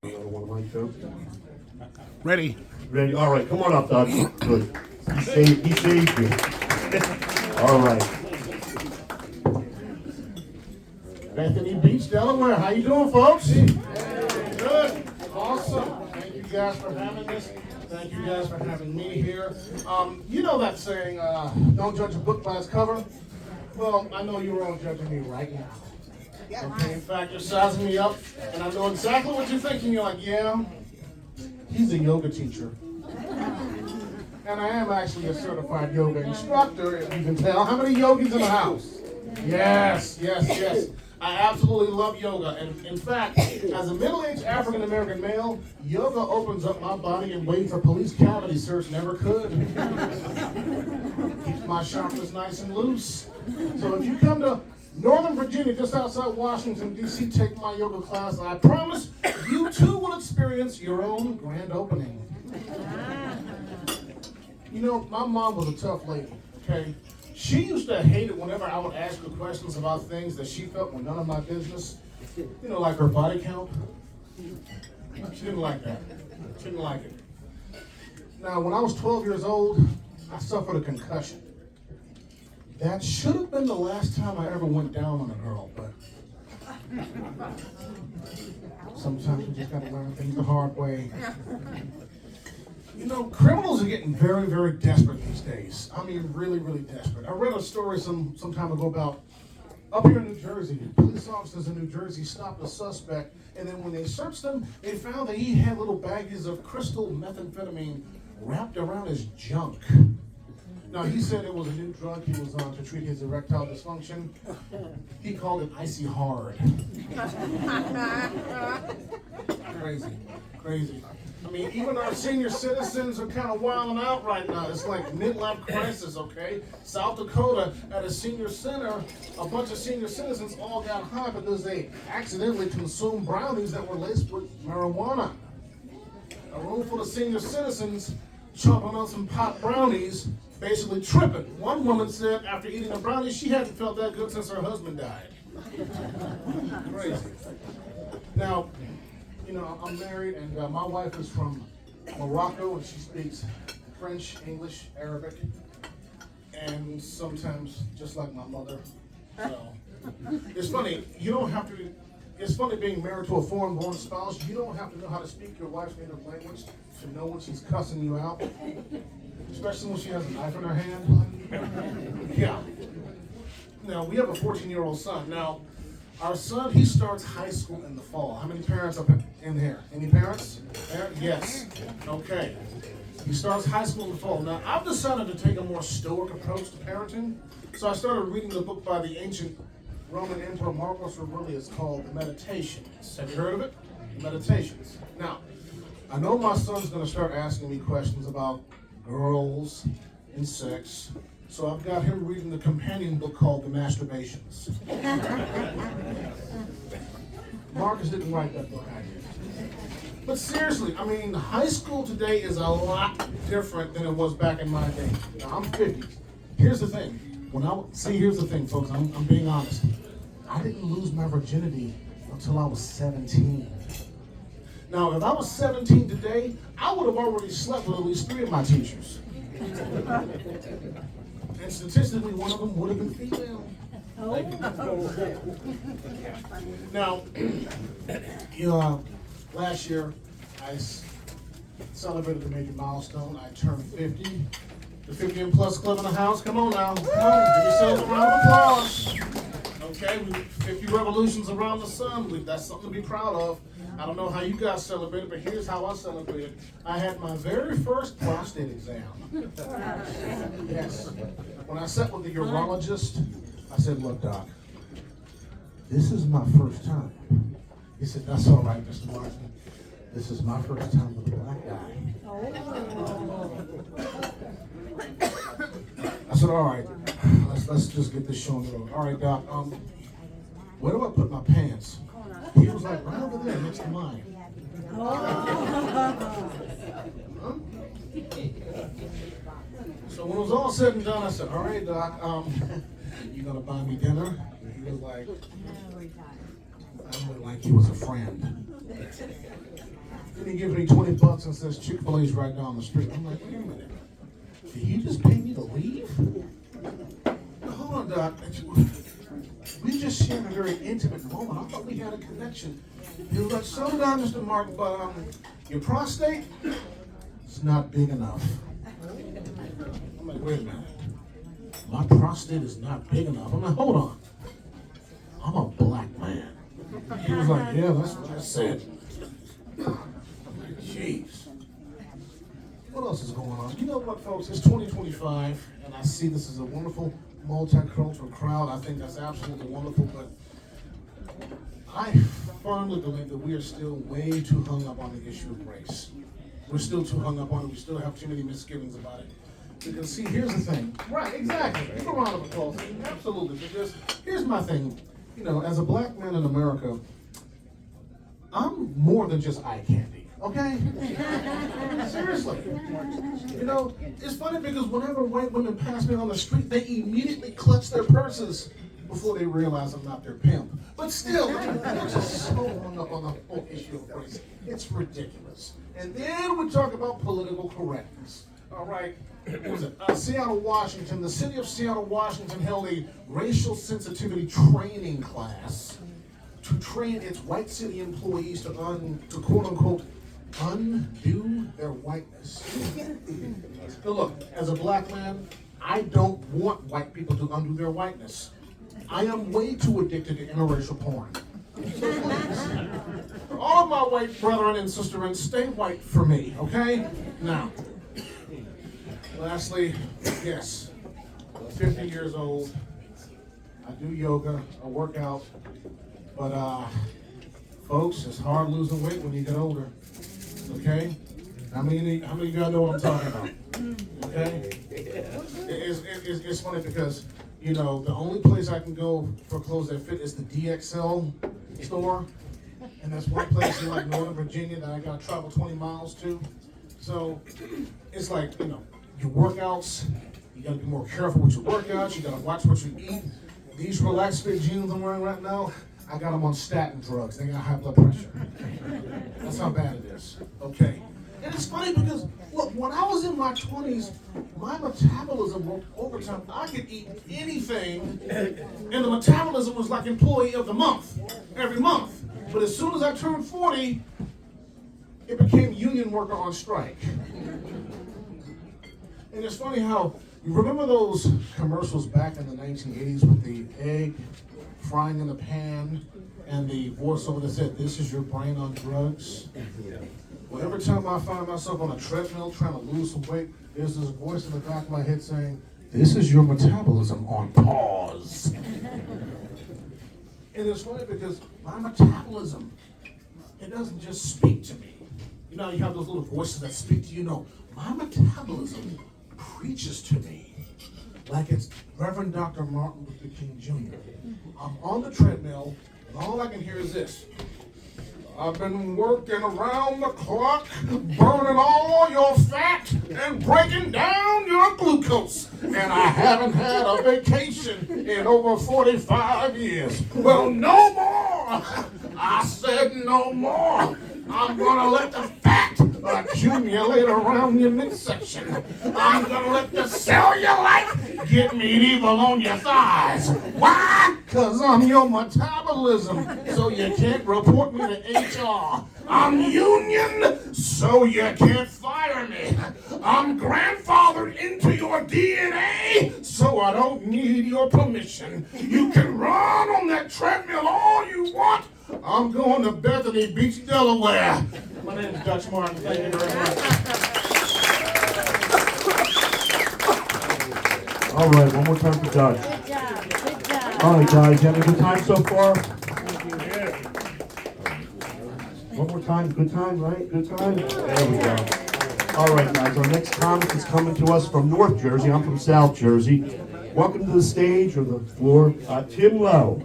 One of my jokes. Ready? Ready? All right, come on up, Doug. Good. He saved you. All right. Bethany Beach, Delaware. How you doing, folks? Good. Awesome. Thank you guys for having us. Thank you guys for having me here. You know that saying, don't judge a book by its cover? Well, I know you're all judging me right now. Okay, in fact, you're sizing me up, and I know exactly what you're thinking. You're like, yeah, he's a yoga teacher. And I am actually a certified yoga instructor, if you can tell. How many yogis in the house? Yes. I absolutely love yoga. And in fact, as a middle-aged African-American male, yoga opens up my body in ways a police cavity search never could. Keeps my chakras nice and loose. So if you come to Northern Virginia, just outside Washington, D.C., take my yoga class. I promise you too will experience your own grand opening. You know, my mom was a tough lady, okay? She used to hate it whenever I would ask her questions about things that she felt were none of my business. You know, like her body count. She didn't like that. She didn't like it. Now, when I was 12 years old, I suffered a concussion. That should have been the last time I ever went down on a girl, but sometimes we just gotta learn things the hard way. You know, criminals are getting very, very desperate these days. I mean, really, really desperate. I read a story some time ago about up here in New Jersey, police officers in New Jersey stopped a suspect, and then when they searched him, they found that he had little baggies of crystal methamphetamine wrapped around his junk. Now, he said it was a new drug he was on to treat his erectile dysfunction. He called it icy hard. Crazy. I mean, even our senior citizens are kind of wilding out right now. It's like midlife crisis, okay? South Dakota, at a senior center, a bunch of senior citizens all got high because they accidentally consumed brownies that were laced with marijuana. A room full of senior citizens chomping on some pot brownies, basically tripping. One woman said after eating a brownie, she hadn't felt that good since her husband died. Crazy. Now, you know, I'm married, and my wife is from Morocco, and she speaks French, English, Arabic, and sometimes just like my mother. So, it's funny, it's funny being married to a foreign-born spouse. You don't have to know how to speak your wife's native language to know when she's cussing you out. Especially when she has a knife in her hand. Yeah. Now, we have a 14-year-old son. Now, our son, he starts high school in the fall. How many parents are in here? Any parents? Yes. Okay. He starts high school in the fall. Now, I've decided to take a more stoic approach to parenting. So I started reading the book by the ancient Roman Emperor Marcus Aurelius called The Meditations. Have you heard of it? The Meditations. Now, I know my son's going to start asking me questions about girls and sex, so I've got him reading the companion book called The Masturbations. Marcus didn't write that book, I did. But seriously, I mean, high school today is a lot different than it was back in my day. Now, I'm 50. Here's the thing. Here's the thing, folks. I'm being honest. I didn't lose my virginity until I was 17. Now, if I was 17 today, I would have already slept with at least 3 of my teachers. And statistically, one of them would have been female. Now, last year, I celebrated a major milestone. I turned 50. The 50 and plus club in the house. Come on now. Come on. Give yourselves a round of applause. Okay, 50 revolutions around the sun. That's something to be proud of. I don't know how you guys celebrated, but here's how I celebrated. I had my very first prostate exam. Yes. When I sat with the urologist, I said, look, doc, this is my first time. He said, that's all right, Mr. Martin. This is my first time with a black guy. I said, all right, let's just get this show on the road. All right, doc, where do I put my pants? He was like, right over there next to mine. Huh? So when it was all said and done, I said, all right, doc, you gonna buy me dinner? And he was like, I would like you as a friend. Then he gives me 20 bucks and says Chick-fil-A's right down the street. I'm like, wait a minute. Did he just pay me to leave? Now, hold on, Doc. We just shared a very intimate moment. I thought we had a connection. He was like, so did I, Mr. Martin, but your prostate is not big enough. I'm like, wait a minute. My prostate is not big enough. I'm like, hold on. I'm a black man. He was like, yeah, that's what I said. I'm like, jeez. What else is going on? You know what, folks? It's 2025, and I see this as a wonderful multicultural crowd. I think that's absolutely wonderful, but I firmly believe that we are still way too hung up on the issue of race. We're still too hung up on it. We still have too many misgivings about it. Because, see, here's the thing. Right, exactly. Give a round of applause. Absolutely. Because here's my thing. You know, as a black man in America, I'm more than just eye candy. Okay? Seriously. You know, it's funny because whenever white women pass me on the street, they immediately clutch their purses before they realize I'm not their pimp. But still, they're just so hung up on the whole issue of race. It's ridiculous. And then we talk about political correctness. All right? What was it? Seattle, Washington. The city of Seattle, Washington held a racial sensitivity training class to train its white city employees to quote unquote undo their whiteness. Now look, as a black man, I don't want white people to undo their whiteness. I am way too addicted to interracial porn. So please, for all of my white brethren and sisters, stay white for me, okay? Now, lastly, yes, I'm 50 years old. I do yoga, I work out, but folks, it's hard losing weight when you get older. Okay? How many of you guys know what I'm talking about? Okay? It's funny because, you know, the only place I can go for clothes that fit is the DXL store. And that's one place in like Northern Virginia that I gotta travel 20 miles to. So it's like, you know, your workouts, you gotta be more careful with your workouts, you gotta watch what you eat. These relaxed fit jeans I'm wearing right now, I got them on statin drugs. They got high blood pressure. That's how bad it is. Okay. And it's funny because, look, when I was in my 20s, my metabolism worked overtime. I could eat anything, and the metabolism was like employee of the month, every month. But as soon as I turned 40, it became union worker on strike. And it's funny how, you remember those commercials back in the 1980s with the egg frying in the pan and the voiceover that said, "This is your brain on drugs"? Well, every time I find myself on a treadmill trying to lose some weight, there's this voice in the back of my head saying, "This is your metabolism on pause." And it's funny because my metabolism, it doesn't just speak to me. You know, you have those little voices that speak to you. No, my metabolism preaches to me like it's Reverend Dr. Martin Luther King Jr. I'm on the treadmill, and all I can hear is this. "I've been working around the clock, burning all your fat and breaking down your glucose. And I haven't had a vacation in over 45 years. Well, no more. I said no more. I'm gonna let the fat accumulate around your midsection. I'm gonna let the cellulite get medieval on your thighs. Why? Because I'm your metabolism, so you can't report me to HR. I'm union, so you can't fire me. I'm grandfathered into your DNA, so I don't need your permission. You can run on that treadmill all you want. I'm going to Bethany Beach, Delaware." My name is Dutch Martin. Thank you very much. All right, one more time for Dutch. Good job. Good job. All right, guys, you having a good time so far? One more time, good time, right? Good time? There we go. All right, guys, our next comic is coming to us from North Jersey. I'm from South Jersey. Welcome to the stage or the floor, Tim Lowe.